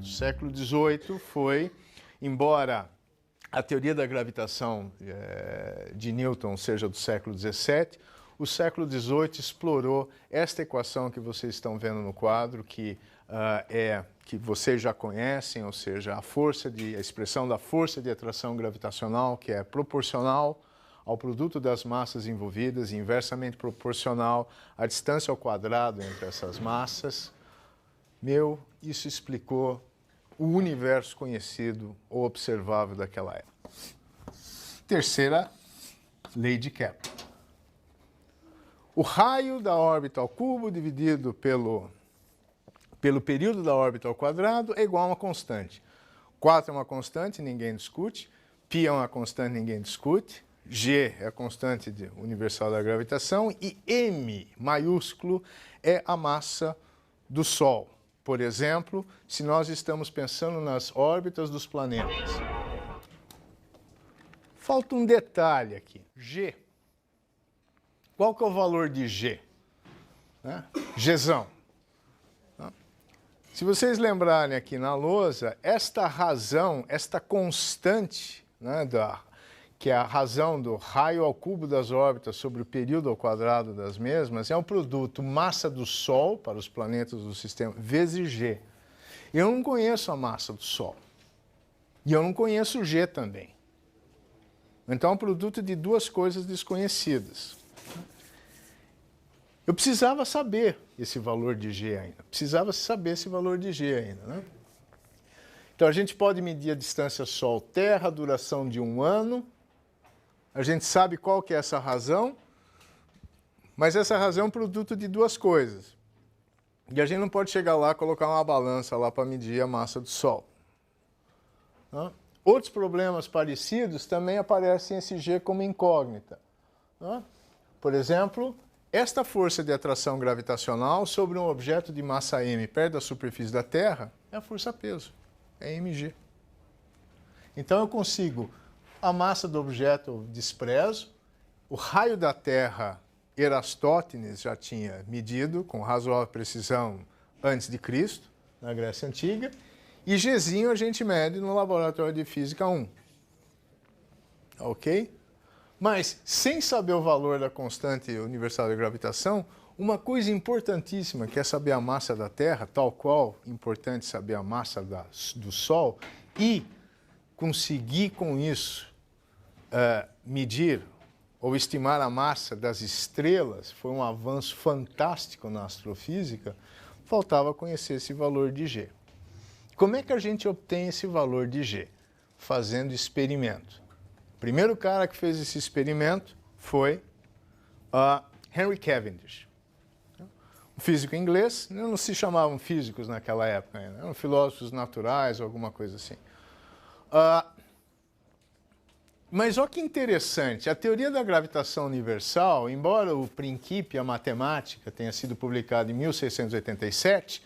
O século XVIII foi, embora a teoria da gravitação de Newton seja do século XVII, o século XVIII explorou esta equação que vocês estão vendo no quadro, que que vocês já conhecem, ou seja, a expressão da força de atração gravitacional, que é proporcional ao produto das massas envolvidas e inversamente proporcional à distância ao quadrado entre essas massas. Isso explicou o universo conhecido ou observável daquela época. Terceira lei de Kepler. O raio da órbita ao cubo dividido pelo período da órbita ao quadrado é igual a uma constante. 4 é uma constante, ninguém discute. Π é uma constante, ninguém discute. G é a constante universal da gravitação. E M, maiúsculo, é a massa do Sol. Por exemplo, se nós estamos pensando nas órbitas dos planetas. Falta um detalhe aqui. G. Qual que é o valor de G? Gzão. Se vocês lembrarem aqui na lousa, esta razão, esta constante, que é a razão do raio ao cubo das órbitas sobre o período ao quadrado das mesmas, é um produto massa do Sol, para os planetas do sistema, vezes G. Eu não conheço a massa do Sol. E eu não conheço G também. Então é um produto de duas coisas desconhecidas. Eu precisava saber esse valor de G ainda. Precisava saber esse valor de G ainda, Então a gente pode medir a distância Sol-Terra, a duração de 1 ano. A gente sabe qual que é essa razão, mas essa razão é um produto de duas coisas. E a gente não pode chegar lá e colocar uma balança lá para medir a massa do Sol. Outros problemas parecidos também aparecem esse G como incógnita. Por exemplo, esta força de atração gravitacional sobre um objeto de massa m perto da superfície da Terra é a força-peso, é mg. Então eu consigo a massa do objeto eu desprezo, o raio da Terra Erastótenes já tinha medido com razoável precisão antes de Cristo, na Grécia Antiga, e Gzinho a gente mede no Laboratório de Física 1. Ok? Mas, sem saber o valor da constante universal da gravitação, uma coisa importantíssima, que é saber a massa da Terra, tal qual importante saber a massa do Sol, e conseguir com isso medir ou estimar a massa das estrelas, foi um avanço fantástico na astrofísica, faltava conhecer esse valor de G. Como é que a gente obtém esse valor de G? Fazendo experimento. O primeiro cara que fez esse experimento foi Henry Cavendish. Um físico inglês, não se chamavam físicos naquela época ainda, eram filósofos naturais ou alguma coisa assim. Mas olha que interessante, a teoria da gravitação universal, embora o Principia Mathematica tenha sido publicado em 1687,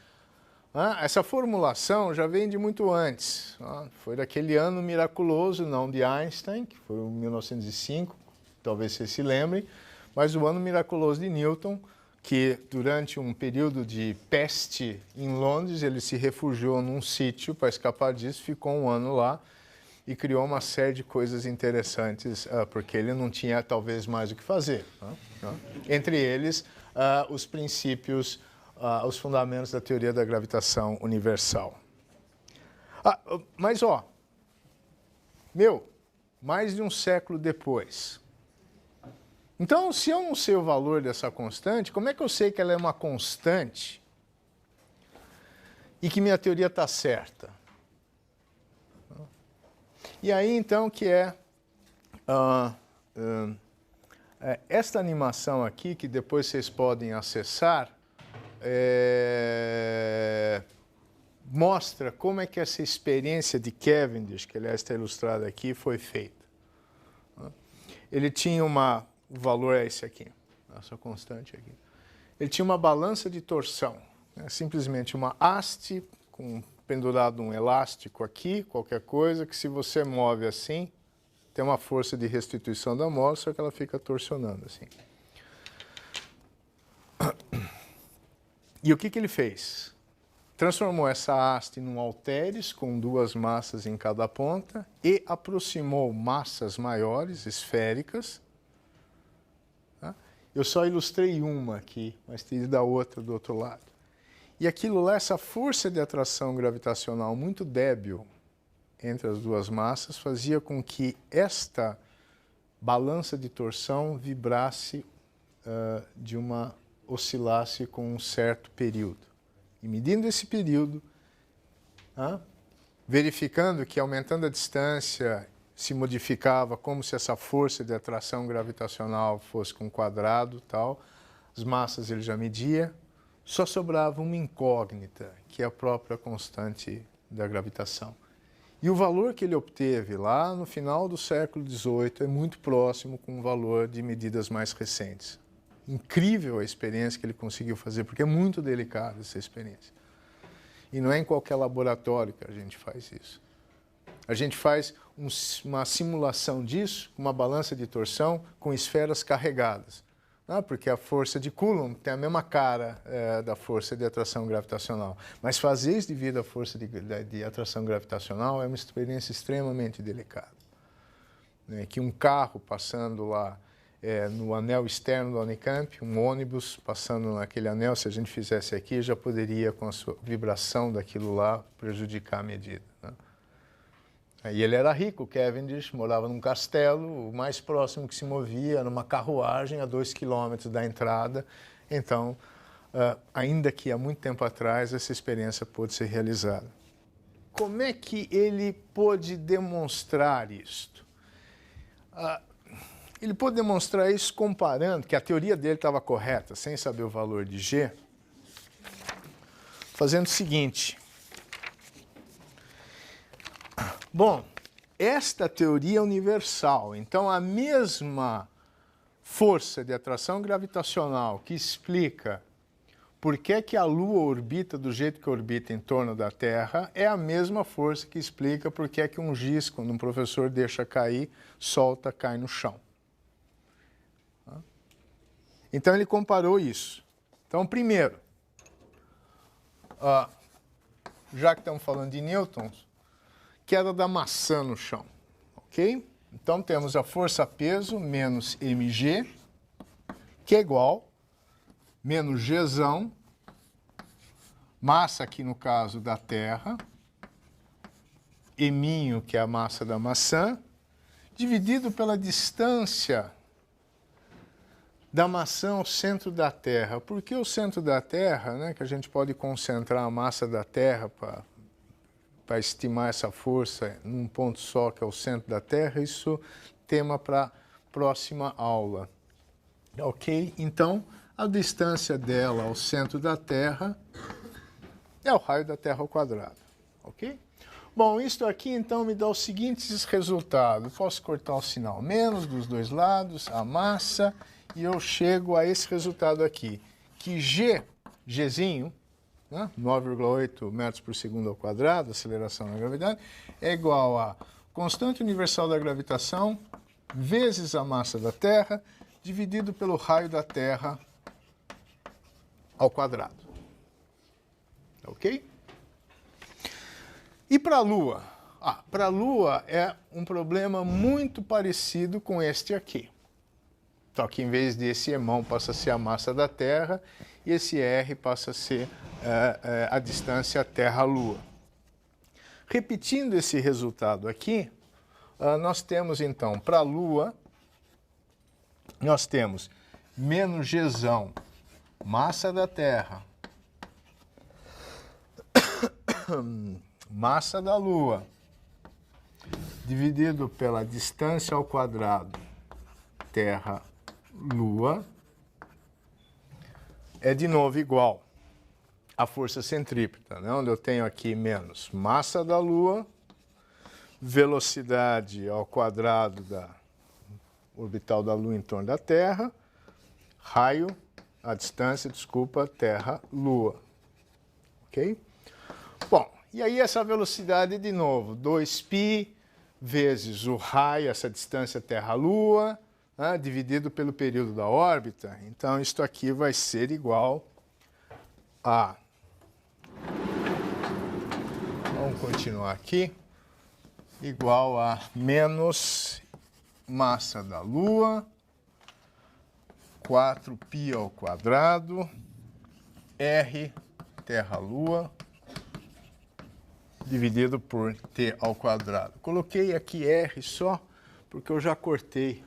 essa formulação já vem de muito antes. Foi daquele ano miraculoso, não de Einstein, que foi em 1905, talvez vocês se lembrem, mas o ano miraculoso de Newton, que durante um período de peste em Londres, ele se refugiou num sítio para escapar disso, ficou 1 ano lá e criou uma série de coisas interessantes, porque ele não tinha talvez mais o que fazer. Entre eles, os princípios, os fundamentos da teoria da gravitação universal. Mas, mais de um século depois. Então, se eu não sei o valor dessa constante, como é que eu sei que ela é uma constante e que minha teoria está certa? E aí, então, que esta animação aqui, que depois vocês podem acessar, mostra como é que essa experiência de Cavendish, que aliás está ilustrada aqui, foi feita. Ele tinha o valor é esse aqui, essa constante aqui. Ele tinha uma balança de torção, simplesmente uma haste com pendurado um elástico aqui, qualquer coisa, que se você move assim, tem uma força de restituição da mola, só que ela fica torsionando assim. E o que ele fez? transformou essa haste num halteres com duas massas em cada ponta e aproximou massas maiores, esféricas. Tá? Eu só ilustrei uma aqui, mas teria da outra do outro lado. E aquilo lá, essa força de atração gravitacional muito débil entre as duas massas, fazia com que esta balança de torção vibrasse, oscilasse com um certo período. E medindo esse período, verificando que aumentando a distância se modificava como se essa força de atração gravitacional fosse com um quadrado, tal, as massas ele já media, só sobrava uma incógnita, que é a própria constante da gravitação. E o valor que ele obteve lá no final do século XVIII é muito próximo com o valor de medidas mais recentes. Incrível a experiência que ele conseguiu fazer, porque é muito delicada essa experiência. E não é em qualquer laboratório que a gente faz isso. A gente faz uma simulação disso, uma balança de torção com esferas carregadas. Porque a força de Coulomb tem a mesma cara da força de atração gravitacional. Mas fazer isso devido à força de atração gravitacional é uma experiência extremamente delicada. Que um carro passando lá no anel externo da Unicamp, um ônibus passando naquele anel, se a gente fizesse aqui, já poderia, com a sua vibração daquilo lá, prejudicar a medida. Né? E ele era rico, Cavendish, morava num castelo, o mais próximo que se movia era uma carruagem a 2 quilômetros da entrada. Então, ainda que há muito tempo atrás, essa experiência pôde ser realizada. Como é que ele pôde demonstrar isto? Ele pôde demonstrar isso comparando, que a teoria dele estava correta, sem saber o valor de G, fazendo o seguinte. Bom, esta teoria é universal, então a mesma força de atração gravitacional que explica por que a Lua orbita do jeito que orbita em torno da Terra é a mesma força que explica por que um giz, quando um professor deixa cair, solta, cai no chão. Então ele comparou isso. Então, primeiro, já que estamos falando de nêutrons, queda da maçã no chão, ok? Então temos a força-peso menos mg, que é igual, menos gzão, massa aqui no caso da Terra, eminho, que é a massa da maçã, dividido pela distância da maçã ao centro da Terra. Por que o centro da Terra, né, que a gente pode concentrar a massa da Terra para estimar essa força num ponto só, que é o centro da Terra? Isso é tema para a próxima aula. Ok? Então, a distância dela ao centro da Terra é o raio da Terra ao quadrado. Ok? Bom, isto aqui então me dá os seguintes resultados. Posso cortar o sinal menos dos dois lados, a massa, e eu chego a esse resultado aqui, que Gzinho, né, 9,8 metros por segundo ao quadrado, aceleração da gravidade, é igual a constante universal da gravitação vezes a massa da Terra, dividido pelo raio da Terra ao quadrado. Ok? E para a Lua? Para a Lua é um problema muito parecido com este aqui. Só que em vez desse emão passa a ser a massa da Terra e esse R passa a ser a distância Terra-Lua. Repetindo esse resultado aqui, nós temos então para a Lua, nós temos menos Gzão, massa da Terra, massa da Lua, dividido pela distância ao quadrado Terra-Lua, é de novo igual à força centrípeta, né? Onde eu tenho aqui menos massa da Lua, velocidade ao quadrado da orbital da Lua em torno da Terra, raio, a distância, desculpa, Terra-Lua. Ok? Bom, e aí essa velocidade de novo, 2π vezes o raio, essa distância Terra-Lua, né, dividido pelo período da órbita. Então, isto aqui vai ser igual a vamos continuar aqui, igual a menos massa da Lua, 4π ao quadrado, R, Terra-Lua, dividido por T ao quadrado. Coloquei aqui R só porque eu já cortei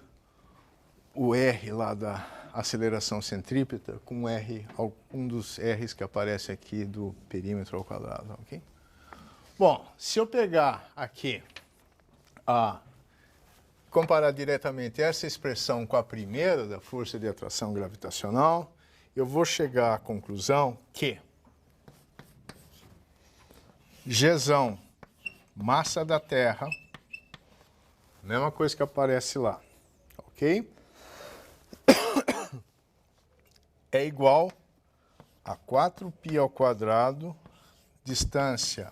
o R lá da aceleração centrípeta com R, um dos R's que aparece aqui do perímetro ao quadrado, ok? Bom, se eu pegar aqui comparar diretamente essa expressão com a primeira da força de atração gravitacional, eu vou chegar à conclusão que Gzão, massa da Terra, mesma coisa que aparece lá, ok? É igual a 4π ao quadrado, distância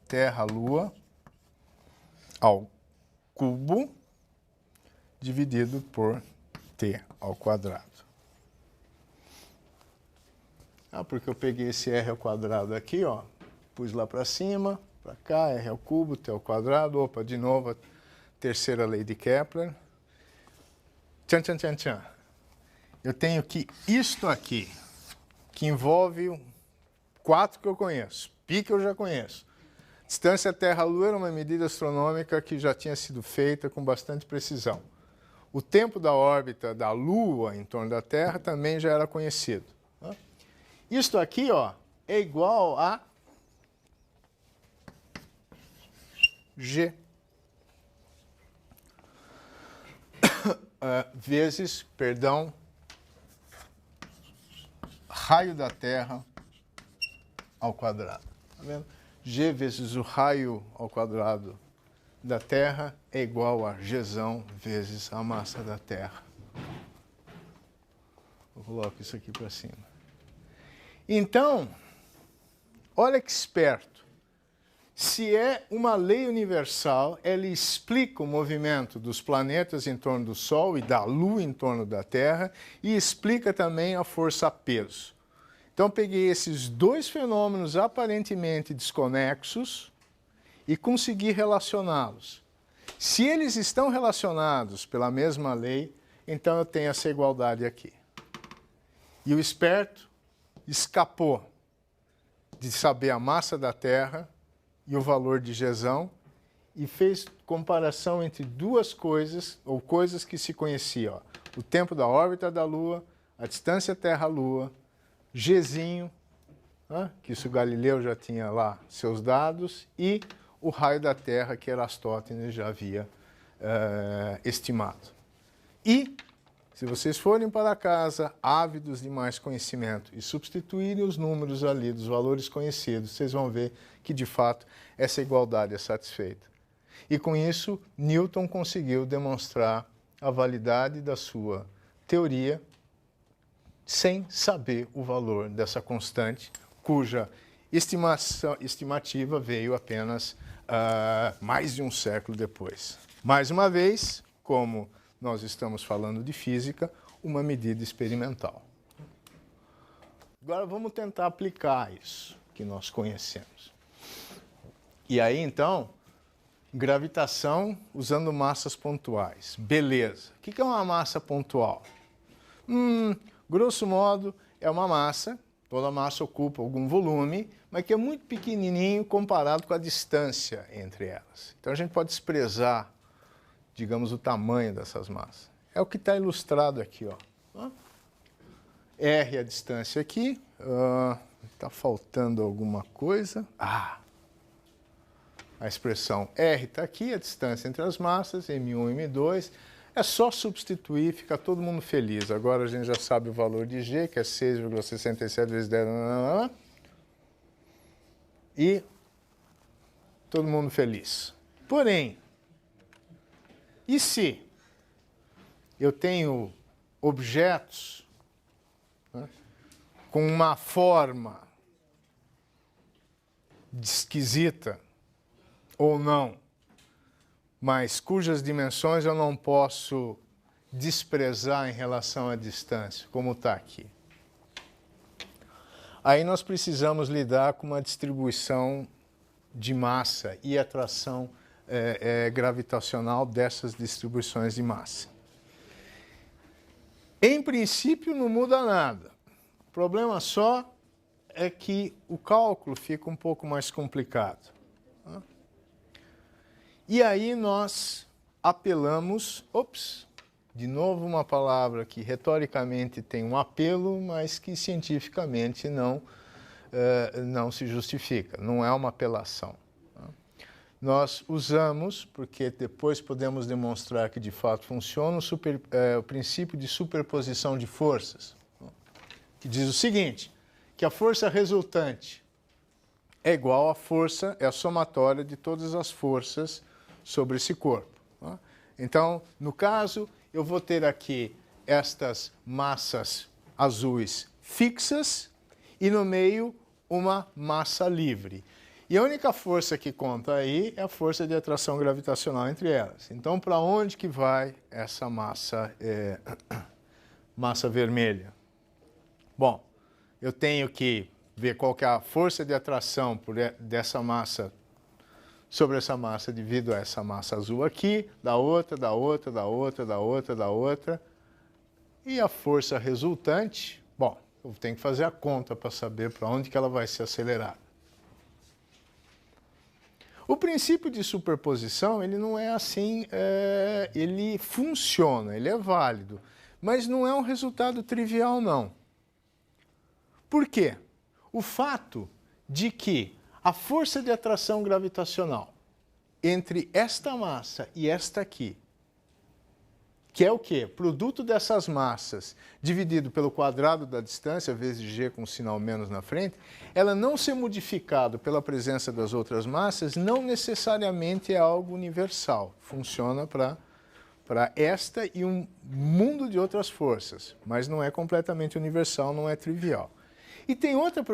Terra-Lua, ao cubo, dividido por T ao quadrado. Porque eu peguei esse R ao quadrado aqui, ó, pus lá para cima, para cá, R ao cubo, T ao quadrado, opa, de novo a terceira lei de Kepler. Tchan, tchan, tchan, tchan. Eu tenho que isto aqui, que envolve 4 que eu conheço, π que eu já conheço. Distância Terra-Lua era uma medida astronômica que já tinha sido feita com bastante precisão. O tempo da órbita da Lua em torno da Terra também já era conhecido. Isto aqui, ó, é igual a G vezes, perdão, raio da Terra ao quadrado. Tá vendo? G vezes o raio ao quadrado da Terra é igual a Gzão vezes a massa da Terra. Eu coloco isso aqui para cima. Então, olha que esperto. Se é uma lei universal, ela explica o movimento dos planetas em torno do Sol e da Lua em torno da Terra e explica também a força-peso. Então, peguei esses dois fenômenos aparentemente desconexos e consegui relacioná-los. Se eles estão relacionados pela mesma lei, então eu tenho essa igualdade aqui. E o esperto escapou de saber a massa da Terra e o valor de Gzão e fez comparação entre duas coisas, ou coisas que se conheciam. O tempo da órbita da Lua, a distância Terra-Lua, Gzinho, que isso Galileu já tinha lá seus dados, e o raio da Terra, que Aristóteles já havia estimado. E, se vocês forem para casa ávidos de mais conhecimento e substituírem os números ali dos valores conhecidos, vocês vão ver que, de fato, essa igualdade é satisfeita. E, com isso, Newton conseguiu demonstrar a validade da sua teoria sem saber o valor dessa constante, cuja estimativa veio apenas mais de um século depois. Mais uma vez, como nós estamos falando de física, uma medida experimental. Agora vamos tentar aplicar isso que nós conhecemos. E aí, então, gravitação usando massas pontuais. Beleza. O que é uma massa pontual? Grosso modo, é uma massa, toda massa ocupa algum volume, mas que é muito pequenininho comparado com a distância entre elas. Então a gente pode desprezar, digamos, o tamanho dessas massas. É o que está ilustrado aqui, ó. R é a distância aqui. Está faltando alguma coisa. A expressão R está aqui, a distância entre as massas, M1 e M2. É só substituir, fica todo mundo feliz. Agora a gente já sabe o valor de G, que é 6,67 vezes 10. E todo mundo feliz. Porém, e se eu tenho objetos com uma forma esquisita ou não, mas cujas dimensões eu não posso desprezar em relação à distância, como está aqui. Aí nós precisamos lidar com uma distribuição de massa e atração gravitacional dessas distribuições de massa. Em princípio, não muda nada. O problema só é que o cálculo fica um pouco mais complicado. E aí nós apelamos, de novo uma palavra que retoricamente tem um apelo, mas que cientificamente não se justifica, não é uma apelação. Nós usamos, porque depois podemos demonstrar que de fato funciona, o princípio de superposição de forças, que diz o seguinte, que a força resultante é igual à força, é a somatória de todas as forças sobre esse corpo. Então, no caso, eu vou ter aqui estas massas azuis fixas e no meio uma massa livre. E a única força que conta aí é a força de atração gravitacional entre elas. Então, para onde que vai essa massa, massa vermelha? Bom, eu tenho que ver qual que é a força de atração dessa massa sobre essa massa devido a essa massa azul aqui, da outra, da outra, da outra, da outra, da outra. E a força resultante, bom, eu tenho que fazer a conta para saber para onde que ela vai ser acelerada. O princípio de superposição, ele não é assim, ele funciona, ele é válido, mas não é um resultado trivial, não. Por quê? O fato de que a força de atração gravitacional entre esta massa e esta aqui, que é o quê? Produto dessas massas dividido pelo quadrado da distância, vezes g com um sinal menos na frente, ela não ser modificada pela presença das outras massas não necessariamente é algo universal. Funciona para esta e um mundo de outras forças, mas não é completamente universal, não é trivial. E tem outro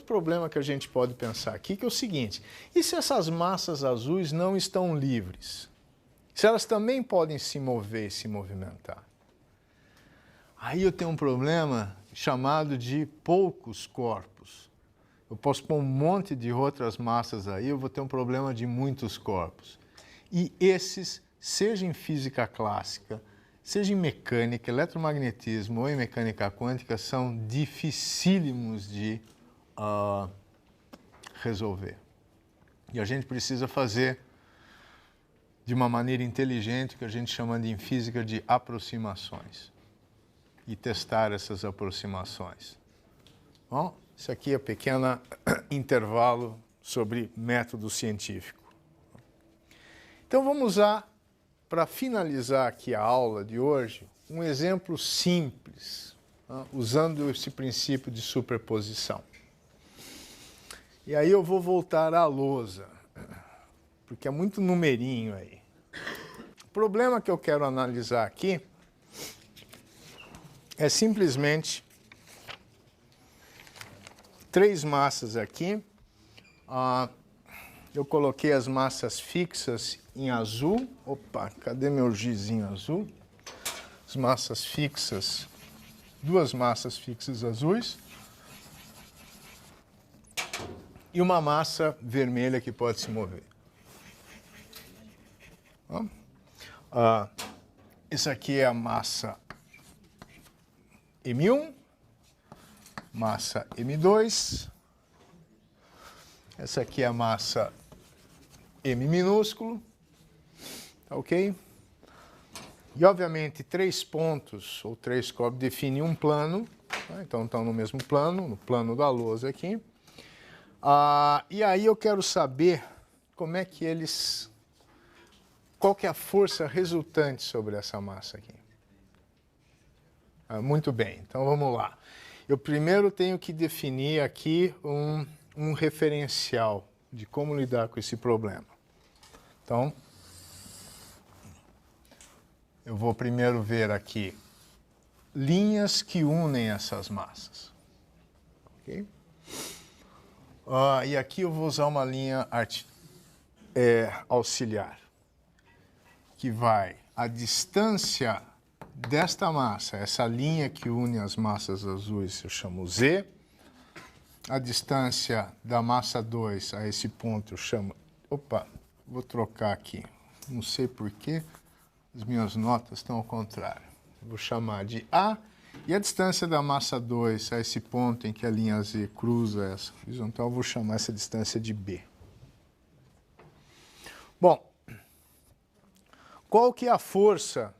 problema que a gente pode pensar aqui, que é o seguinte, e se essas massas azuis não estão livres? Se elas também podem se mover e se movimentar? Aí eu tenho um problema chamado de poucos corpos. Eu posso pôr um monte de outras massas aí, eu vou ter um problema de muitos corpos. E esses, seja em física clássica, seja em mecânica, eletromagnetismo ou em mecânica quântica, são dificílimos de resolver. E a gente precisa fazer de uma maneira inteligente, que a gente chama em física de aproximações, e testar essas aproximações. Bom, isso aqui é um pequeno intervalo sobre método científico. Então vamos usar, para finalizar aqui a aula de hoje, um exemplo simples, usando esse princípio de superposição. E aí eu vou voltar à lousa, porque é muito numerinho aí. O problema que eu quero analisar aqui é simplesmente três massas aqui. Eu coloquei as massas fixas em azul. Opa, cadê meu gizinho azul? As massas fixas, duas massas fixas azuis. E uma massa vermelha que pode se mover. Isso aqui é a massa M1, massa M2, essa aqui é a massa M minúsculo, tá ok? E obviamente três pontos ou três corpos definem um plano, tá? Então estão no mesmo plano, no plano da lousa aqui. E aí eu quero saber como é que eles... Qual que é a força resultante sobre essa massa aqui? Muito bem, então vamos lá. Eu primeiro tenho que definir aqui um referencial de como lidar com esse problema. Então, eu vou primeiro ver aqui linhas que unem essas massas. Okay? E aqui eu vou usar uma linha auxiliar, que vai a distância desta massa, essa linha que une as massas azuis, eu chamo Z, a distância da massa 2 a esse ponto eu chamo... Opa, vou trocar aqui. Não sei porquê, as minhas notas estão ao contrário. Vou chamar de A. E a distância da massa 2 a esse ponto em que a linha Z cruza essa horizontal, eu vou chamar essa distância de B. Bom, qual que é a força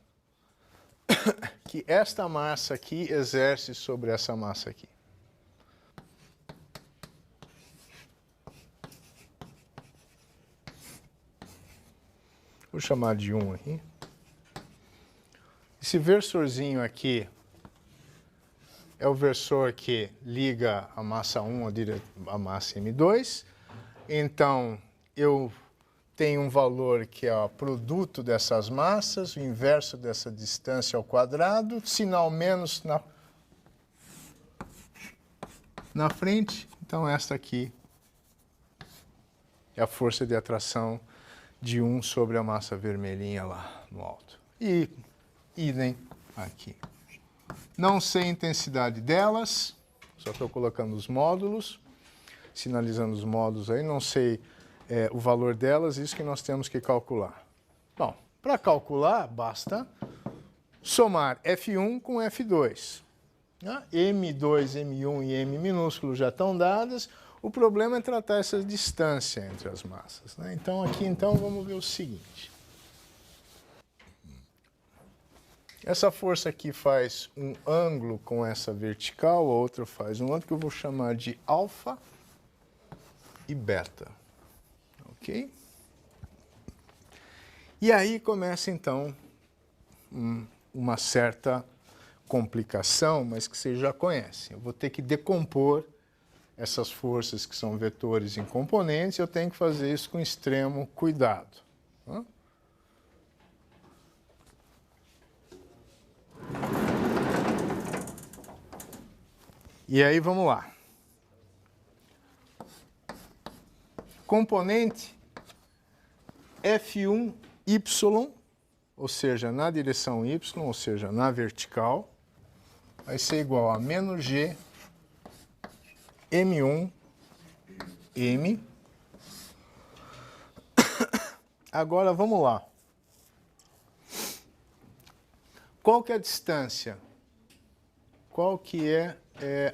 que esta massa aqui exerce sobre essa massa aqui? Vou chamar de 1 aqui. Esse versorzinho aqui é o versor que liga a massa 1 à massa M2. Então, eu tenho um valor que é o produto dessas massas, o inverso dessa distância ao quadrado, sinal menos na frente. Então, esta aqui é a força de atração de 1 sobre a massa vermelhinha lá no alto. E idem aqui. Não sei a intensidade delas, só estou colocando os módulos, sinalizando os módulos aí, não sei o valor delas, isso que nós temos que calcular. Bom, para calcular, basta somar F1 com F2. M2, M1 e M minúsculo já estão dadas, o problema é tratar essa distância entre as massas. Né? Então, aqui, vamos ver o seguinte. Essa força aqui faz um ângulo com essa vertical, a outra faz um ângulo que eu vou chamar de alfa e beta. Ok? E aí começa, então, uma certa complicação, mas que vocês já conhecem. Eu vou ter que decompor essas forças que são vetores em componentes, eu tenho que fazer isso com extremo cuidado. Tá? E aí, vamos lá. Componente F1Y, ou seja, na direção Y, ou seja, na vertical, vai ser igual a menos G M1 M. Agora, vamos lá. Qual que é a distância? Qual que é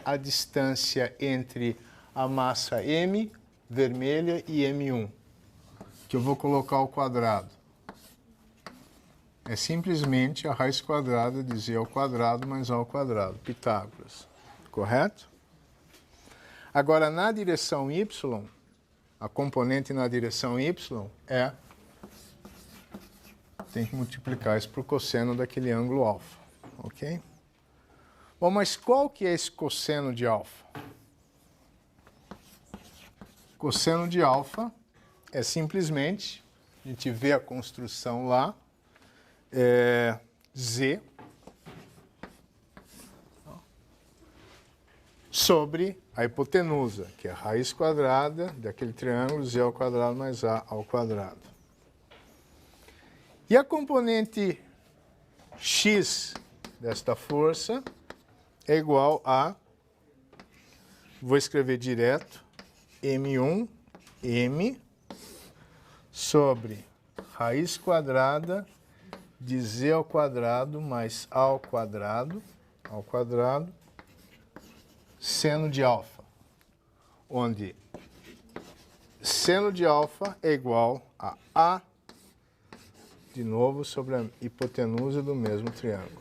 a distância entre a massa M vermelha e M1? Que eu vou colocar ao quadrado. É simplesmente a raiz quadrada de Z ao quadrado mais A ao quadrado. Pitágoras. Correto? Agora, na direção Y, a componente na direção Y tem que multiplicar isso por cosseno daquele ângulo alfa. Ok? Bom, mas qual que é esse cosseno de alfa? Cosseno de alfa é simplesmente, a gente vê a construção lá, Z sobre a hipotenusa, que é a raiz quadrada daquele triângulo Z ao quadrado mais A ao quadrado. E a componente X desta força é igual a, vou escrever direto, M1, M, sobre raiz quadrada de Z ao quadrado mais A ao quadrado, seno de alfa, onde seno de alfa é igual a A, de novo, sobre a hipotenusa do mesmo triângulo.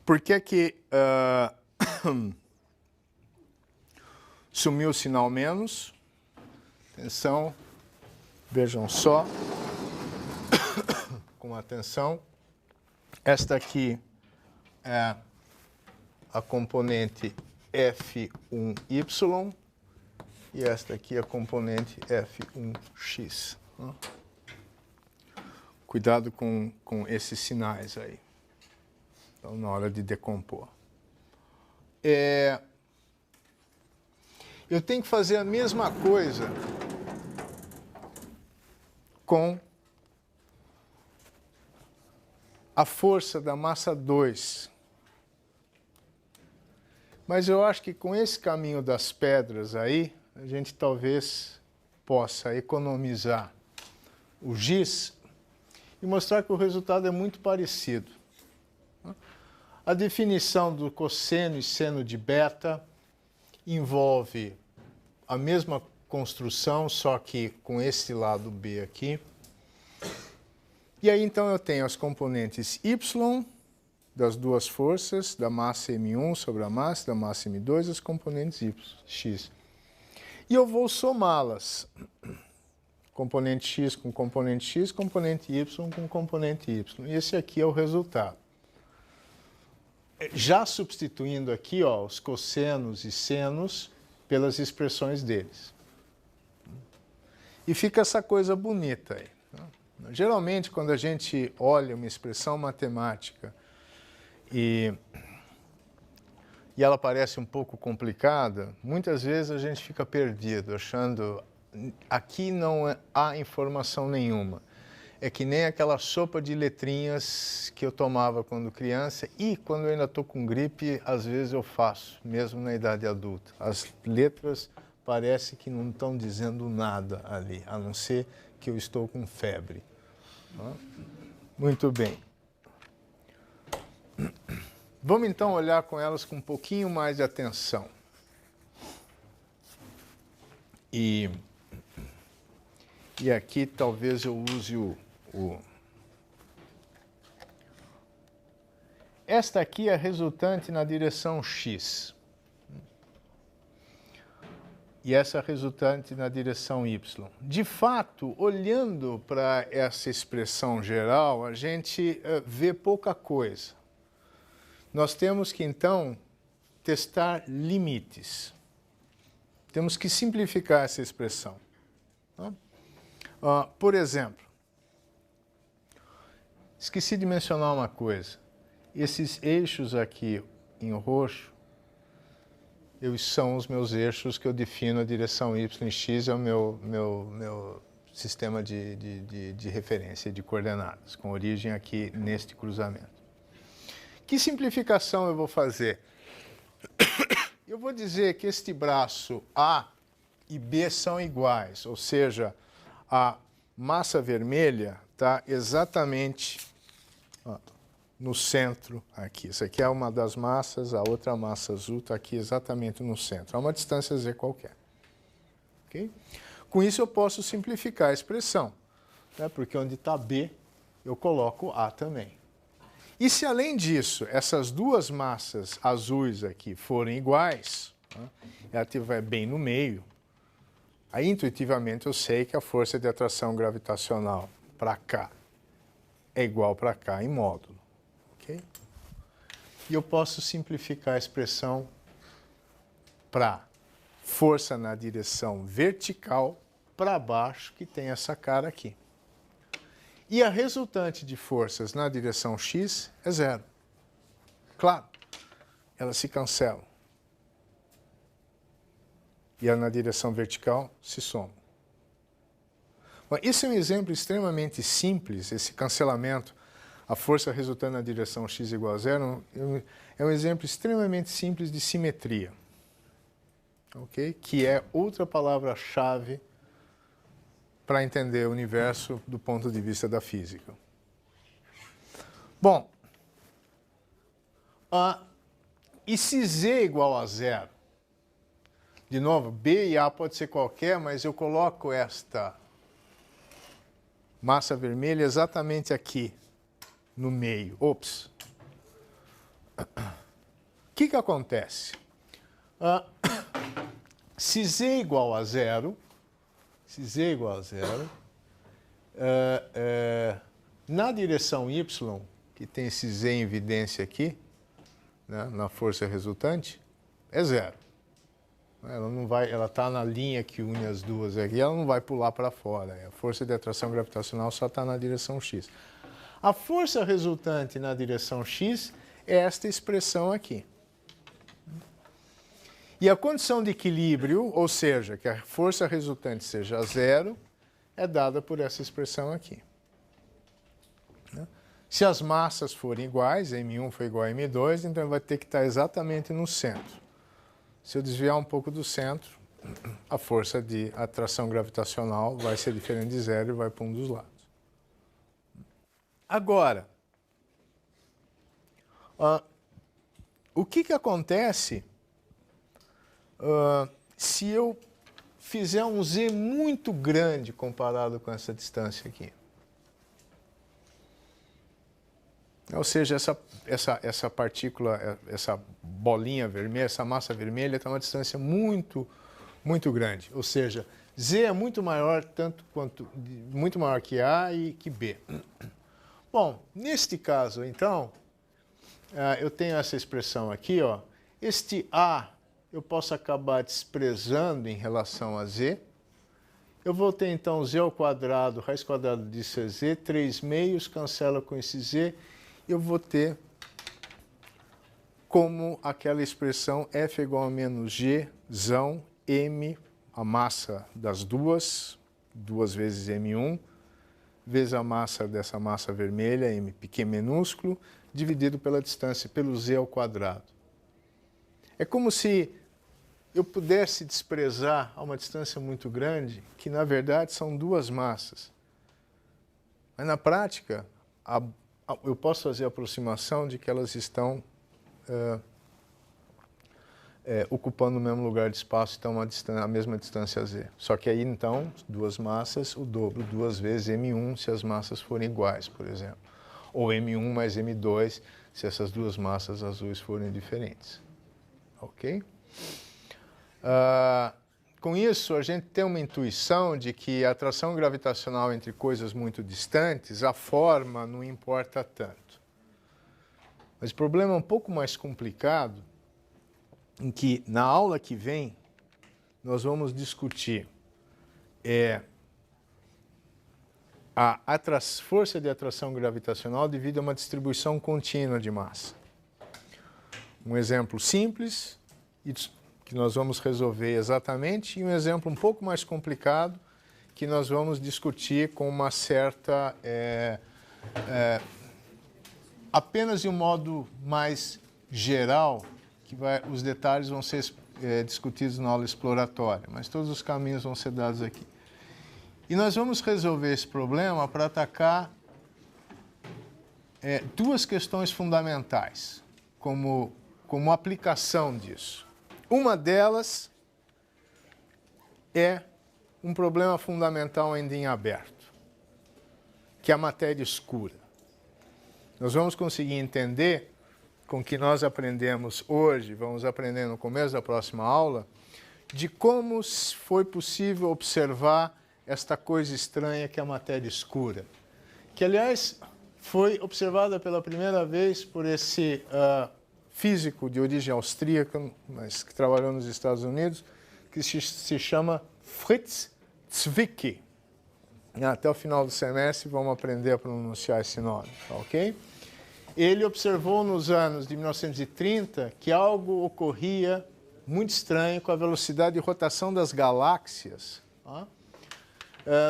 Por que que sumiu o sinal menos? Atenção, vejam só, com atenção. Esta aqui é a componente F1Y e esta aqui é a componente F1X. Cuidado com esses sinais aí, então, na hora de decompor. Eu tenho que fazer a mesma coisa com a força da massa 2. Mas eu acho que com esse caminho das pedras aí, a gente talvez possa economizar o giz e mostrar que o resultado é muito parecido. A definição do cosseno e seno de beta envolve a mesma construção, só que com esse lado B aqui. E aí então eu tenho as componentes Y das duas forças, da massa M1 sobre a massa, da massa M2, as componentes Y, X. E eu vou somá-las. Componente X com componente X, componente Y com componente Y. E esse aqui é o resultado. Já substituindo aqui ó, os cossenos e senos pelas expressões deles. E fica essa coisa bonita aí. Geralmente, quando a gente olha uma expressão matemática e ela parece um pouco complicada, muitas vezes a gente fica perdido, achando aqui não há informação nenhuma. É que nem aquela sopa de letrinhas que eu tomava quando criança e quando eu ainda estou com gripe, às vezes eu faço, mesmo na idade adulta. As letras parece que não estão dizendo nada ali, a não ser que eu estou com febre. Muito bem. Vamos então olhar com elas com um pouquinho mais de atenção. E aqui talvez eu use Esta aqui é a resultante na direção X. E essa resultante na direção Y. De fato, olhando para essa expressão geral, a gente vê pouca coisa. Nós temos que, então, testar limites. Temos que simplificar essa expressão. Por exemplo, esqueci de mencionar uma coisa. Esses eixos aqui em roxo, são os meus eixos que eu defino a direção Y e X, é o meu sistema de referência de coordenadas, com origem aqui neste cruzamento. Que simplificação eu vou fazer? Eu vou dizer que este braço A e B são iguais, ou seja, a massa vermelha está exatamente no centro aqui. Essa aqui é uma das massas, a outra massa azul está aqui exatamente no centro, a uma distância z qualquer. Okay? Com isso eu posso simplificar a expressão, né? Porque onde está B, eu coloco A também. E se além disso, essas duas massas azuis aqui forem iguais, né? Ela estiver bem no meio, aí intuitivamente eu sei que a força de atração gravitacional para cá é igual para cá em módulo. Okay? E eu posso simplificar a expressão para força na direção vertical para baixo, que tem essa cara aqui. E a resultante de forças na direção X é zero. Claro, elas se cancelam. E a na direção vertical se somam. Bom, esse é um exemplo extremamente simples, esse cancelamento. A força resultante na direção x igual a zero é um exemplo extremamente simples de simetria, okay? Que é outra palavra-chave para entender o universo do ponto de vista da física. Bom, e se z é igual a zero? De novo, B e A pode ser qualquer, mas eu coloco esta massa vermelha exatamente aqui no meio. Ops! O que acontece? Se z é igual a zero, na direção y, que tem esse z em evidência aqui, né, na força resultante, é zero. Ela não vai, ela está na linha que une as duas aqui, ela não vai pular para fora. A força de atração gravitacional só está na direção x. A força resultante na direção x é esta expressão aqui. E a condição de equilíbrio, ou seja, que a força resultante seja zero, é dada por essa expressão aqui. Se as massas forem iguais, M1 for igual a M2, então ele vai ter que estar exatamente no centro. Se eu desviar um pouco do centro, a força de atração gravitacional vai ser diferente de zero e vai para um dos lados. Agora, o que acontece se eu fizer um Z muito grande comparado com essa distância aqui? Ou seja, essa partícula, essa bolinha vermelha, essa massa vermelha está a uma distância muito grande. Ou seja, Z é muito maior, muito maior que A e que B. Bom, neste caso, então, eu tenho essa expressão aqui, ó. Este A eu posso acabar desprezando em relação a Z. Eu vou ter, então, Z ao quadrado, raiz quadrada disso é Z, 3 meios, cancela com esse Z. Eu vou ter como aquela expressão F igual a menos G, zão, M, a massa das duas vezes M1, vezes a massa dessa massa vermelha, M pequeno minúsculo, dividido pela distância, pelo Z ao quadrado. É como se eu pudesse desprezar a uma distância muito grande, que na verdade são duas massas. Mas na prática, eu posso fazer a aproximação de que elas estão ocupando o mesmo lugar de espaço, então a mesma distância Z. Só que aí, então, duas massas, o dobro, duas vezes M1, se as massas forem iguais, por exemplo. Ou M1 mais M2, se essas duas massas azuis forem diferentes. Ok? Com isso, a gente tem uma intuição de que a atração gravitacional entre coisas muito distantes, a forma não importa tanto. Mas o problema é um pouco mais complicado, em que na aula que vem nós vamos discutir a força de atração gravitacional devido a uma distribuição contínua de massa. Um exemplo simples que nós vamos resolver exatamente, e um exemplo um pouco mais complicado que nós vamos discutir com uma certa... apenas de um modo mais geral, que os detalhes vão ser discutidos na aula exploratória, mas todos os caminhos vão ser dados aqui. E nós vamos resolver esse problema para atacar duas questões fundamentais como aplicação disso. Uma delas é um problema fundamental ainda em aberto, que é a matéria escura. Nós vamos conseguir entender, com o que nós aprendemos hoje, vamos aprender no começo da próxima aula, de como foi possível observar esta coisa estranha que é a matéria escura, que, aliás, foi observada pela primeira vez por esse físico de origem austríaca, mas que trabalhou nos Estados Unidos, que se chama Fritz Zwicky. Até o final do semestre vamos aprender a pronunciar esse nome, ok? Ele observou nos anos de 1930 que algo ocorria muito estranho com a velocidade de rotação das galáxias,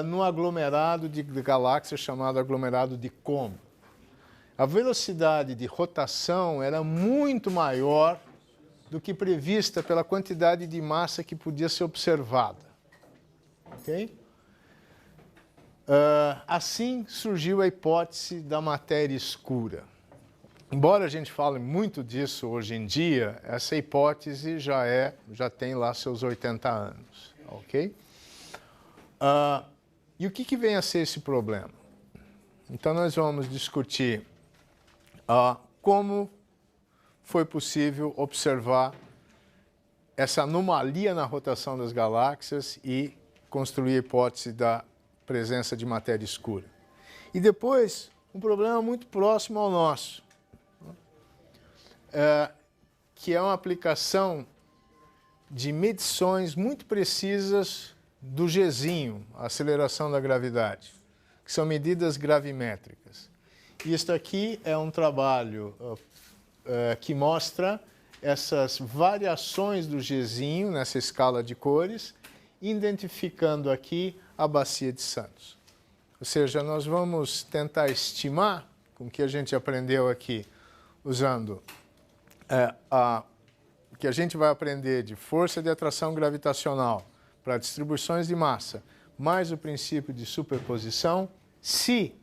num aglomerado de galáxias chamado aglomerado de Como. A velocidade de rotação era muito maior do que prevista pela quantidade de massa que podia ser observada. Ok? Assim surgiu a hipótese da matéria escura. Embora a gente fale muito disso hoje em dia, essa hipótese já tem lá seus 80 anos. Ok? E o que vem a ser esse problema? Então nós vamos discutir como foi possível observar essa anomalia na rotação das galáxias e construir a hipótese da presença de matéria escura. E depois, um problema muito próximo ao nosso, que é uma aplicação de medições muito precisas do Gzinho, a aceleração da gravidade, que são medidas gravimétricas. E isto aqui é um trabalho que mostra essas variações do Gzinho nessa escala de cores, identificando aqui a bacia de Santos. Ou seja, nós vamos tentar estimar com o que a gente aprendeu aqui, usando o que a gente vai aprender de força de atração gravitacional para distribuições de massa, mais o princípio de superposição, se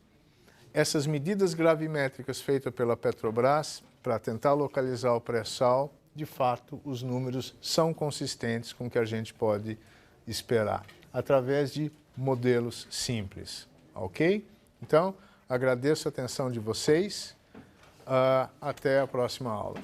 essas medidas gravimétricas feitas pela Petrobras para tentar localizar o pré-sal, de fato, os números são consistentes com o que a gente pode esperar, através de modelos simples, ok? Então, agradeço a atenção de vocês. Até a próxima aula.